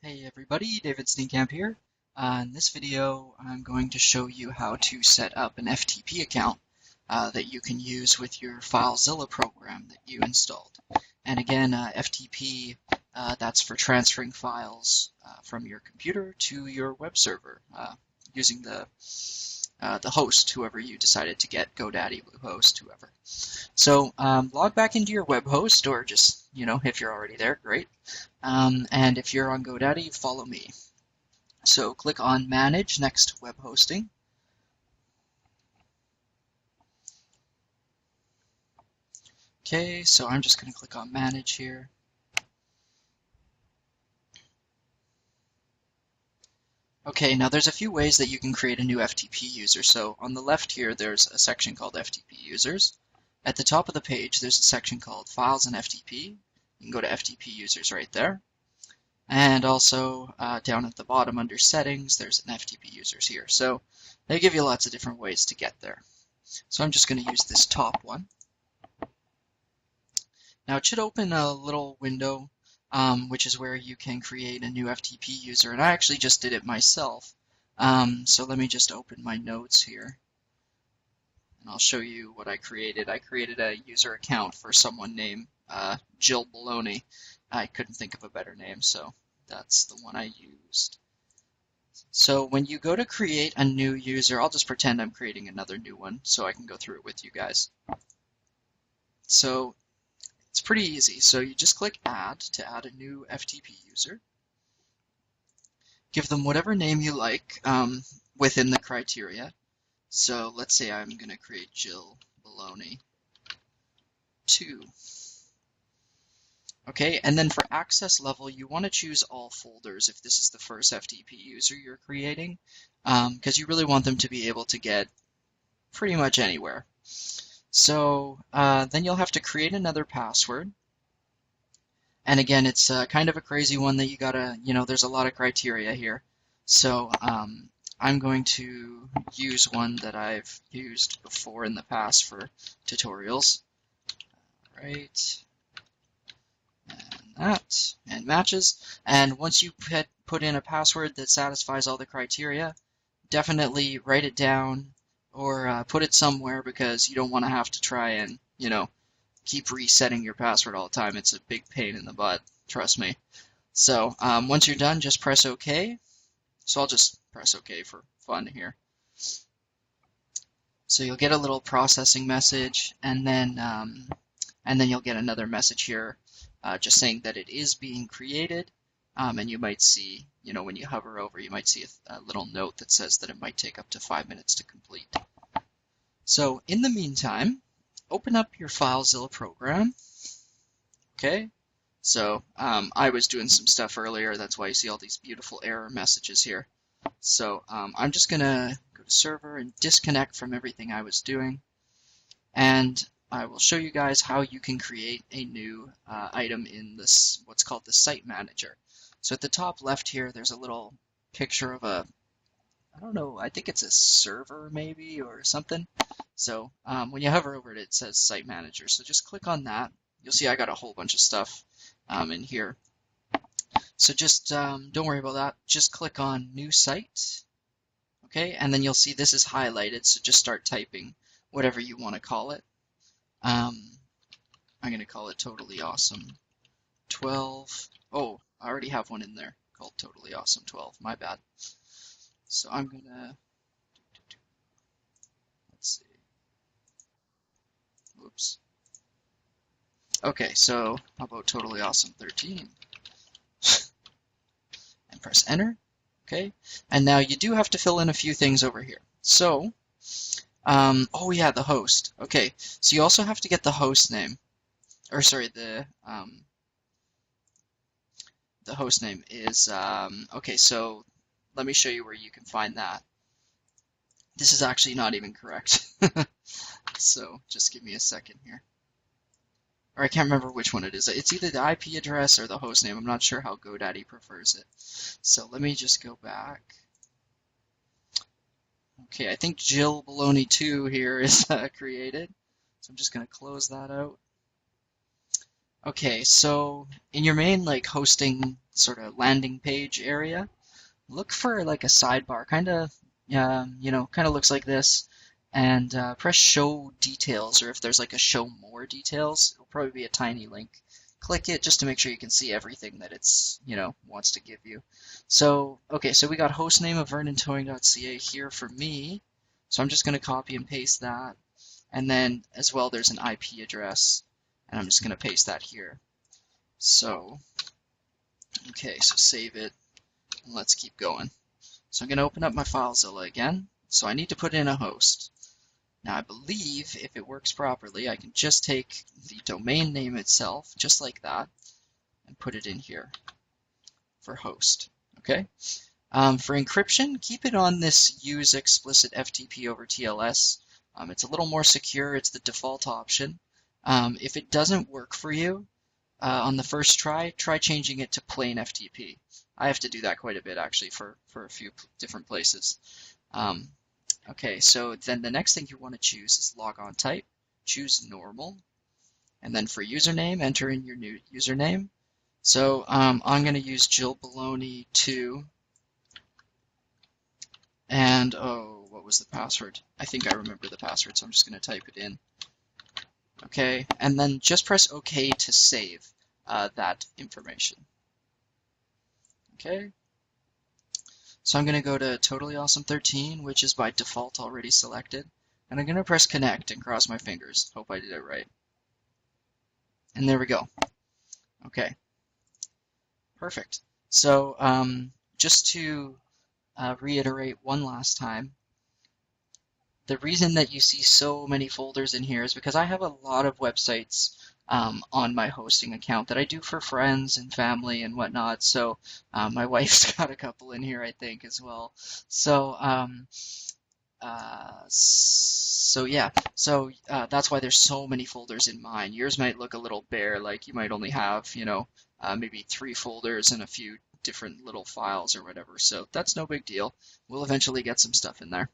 Hey everybody, David Steenkamp here. In this video, I'm going to show you how to set up an FTP account that you can use with your FileZilla program that you installed. And again, FTP, that's for transferring files from your computer to your web server using the host, whoever you decided to get, GoDaddy, Bluehost, whoever. So log back into your web host, or just, if you're already there, great. And if you're on GoDaddy, follow me. So click on Manage next to Web Hosting. Okay, so I'm just going to click on Manage here. Okay, now there's a few ways that you can create a new FTP user. So on the left here, there's a section called FTP Users. At the top of the page, there's a section called Files and FTP. You can go to FTP Users right there. And also down at the bottom under Settings, there's an FTP Users here. So they give you lots of different ways to get there. So I'm just going to use this top one. Now it should open a little window which is where you can create a new FTP user. And I actually just did it myself. So let me just open my notes here. And I'll show you what I created. I created a user account for someone named Jill Baloney. I couldn't think of a better name, so that's the one I used. So when you go to create a new user, I'll just pretend I'm creating another new one so I can go through it with you guys. So it's pretty easy. So you just click Add to add a new FTP user. Give them whatever name you like within the criteria. So let's say I'm going to create Jill Baloney 2. Okay, and then for access level, you want to choose all folders if this is the first FTP user you're creating, because you really want them to be able to get pretty much anywhere. So then you'll have to create another password. And again, it's kind of a crazy one that you gotta, there's a lot of criteria here. So I'm going to use one that I've used before in the past for tutorials. Right. And that, and matches. And once you put in a password that satisfies all the criteria, definitely write it down or put it somewhere, because you don't want to have to try and, keep resetting your password all the time. It's a big pain in the butt, trust me. So once you're done, just press OK. So I'll just press OK for fun here. So you'll get a little processing message, and then you'll get another message here just saying that it is being created. And you might see, when you hover over, you might see a little note that says that it might take up to 5 minutes to complete. So in the meantime, open up your FileZilla program. Okay, so I was doing some stuff earlier. That's why you see all these beautiful error messages here. So I'm just going to go to Server and disconnect from everything I was doing. And I will show you guys how you can create a new item in this, what's called the Site Manager. So at the top left here, there's a little picture of a, I don't know, I think it's a server maybe or something. So when you hover over it, it says Site Manager. So just click on that. You'll see I got a whole bunch of stuff in here. So just don't worry about that. Just click on New Site. Okay, and then you'll see this is highlighted. So just start typing whatever you want to call it. I'm going to call it Totally Awesome 12. Oh, I already have one in there called Totally Awesome 12. My bad. So I'm going to, let's see. Whoops. Okay, so how about Totally Awesome 13? And press Enter. Okay, and now you do have to fill in a few things over here. So, oh yeah, the host. Okay, so you also have to get the host name, or sorry, the host name is, okay, so let me show you where you can find that. This is actually not even correct. So just give me a second here. Or I can't remember which one it is. It's either the IP address or the host name. I'm not sure how GoDaddy prefers it. So let me just go back. Okay, I think Jill Baloney 2 here is created. So I'm just going to close that out. Okay, so in your main hosting sort of landing page area, look for like a sidebar, kind of, kind of looks like this, and press Show Details, or if there's like a Show More Details, it'll probably be a tiny link. Click it just to make sure you can see everything that it's, wants to give you. So, okay, so we got hostname of vernonTowing.ca here for me. So I'm just going to copy and paste that. And then as well, there's an IP address, and I'm just going to paste that here. So, okay, so save it, and let's keep going. So I'm going to open up my FileZilla again. So I need to put in a host. Now I believe if it works properly, I can just take the domain name itself, just like that, and put it in here for host. Okay. For encryption, keep it on this use explicit FTP over TLS. It's a little more secure. It's the default option. If it doesn't work for you on the first try changing it to plain FTP. I have to do that quite a bit actually for a few different places. Okay, so then the next thing you want to choose is logon type. Choose normal. And then for username, enter in your new username. So I'm going to use Jill Baloney 2. And, oh, what was the password? I think I remember the password, so I'm just going to type it in. Okay, and then just press OK to save that information. Okay. So I'm going to go to Totally Awesome 13, which is by default already selected. And I'm going to press connect and cross my fingers. Hope I did it right. And there we go. Okay. Perfect. So just to reiterate one last time, the reason that you see so many folders in here is because I have a lot of websites on my hosting account that I do for friends and family and whatnot. So my wife's got a couple in here, I think, as well. So that's why there's so many folders in mine. Yours might look a little bare, like you might only have, maybe 3 folders and a few different little files or whatever. So that's no big deal. We'll eventually get some stuff in there.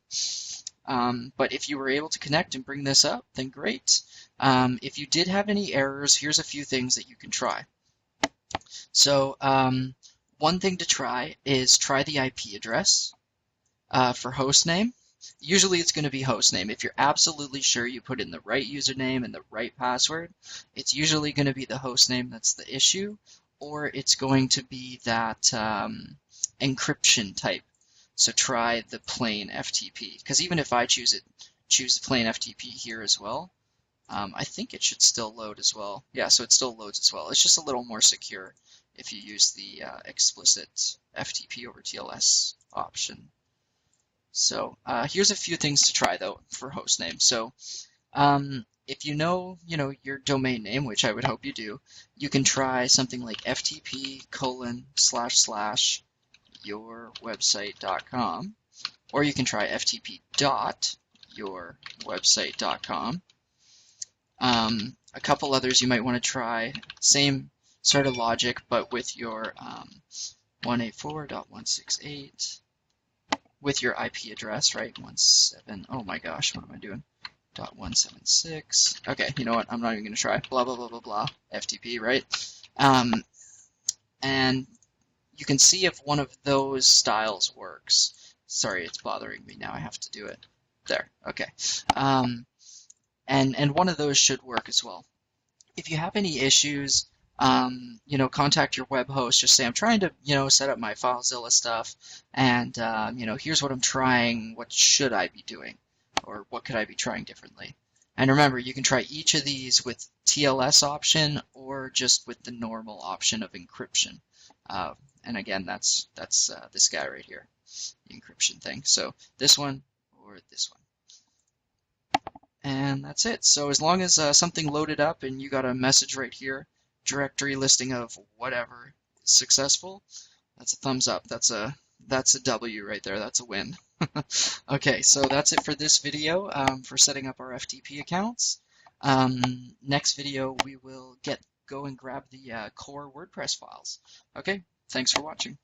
But if you were able to connect and bring this up, then great. If you did have any errors, here's a few things that you can try. So one thing to try is try the IP address for hostname. Usually it's going to be hostname. If you're absolutely sure you put in the right username and the right password, it's usually going to be the hostname that's the issue, or it's going to be that encryption type. So try the plain FTP, because even if I choose the plain FTP here as well, I think it should still load as well. Yeah, so it still loads as well. It's just a little more secure if you use the explicit FTP over TLS option. So here's a few things to try though for hostname. So if you know your domain name, which I would hope you do, you can try something like ftp://yourwebsite.com, or you can try ftp.yourwebsite.com. A couple others you might want to try, same sort of logic, but with your 184.168, with your IP address, right? 17, oh my gosh, what am I doing? .176. Okay, you know what? I'm not even going to try. Blah, blah, blah, blah, blah. FTP, right? And you can see if one of those styles works. Sorry, it's bothering me now. I have to do it. There. Okay. And one of those should work as well. If you have any issues, contact your web host. Just say, I'm trying to, set up my FileZilla stuff, and, here's what I'm trying. What should I be doing? Or what could I be trying differently? And remember, you can try each of these with TLS option or just with the normal option of encryption. And again, that's this guy right here, the encryption thing. So this one or this one. And that's it. So as long as something loaded up and you got a message right here, directory listing of whatever is successful, that's a thumbs up. That's a W right there. That's a win. Okay, so that's it for this video for setting up our FTP accounts. Next video, we will go and grab the core WordPress files. Okay, thanks for watching.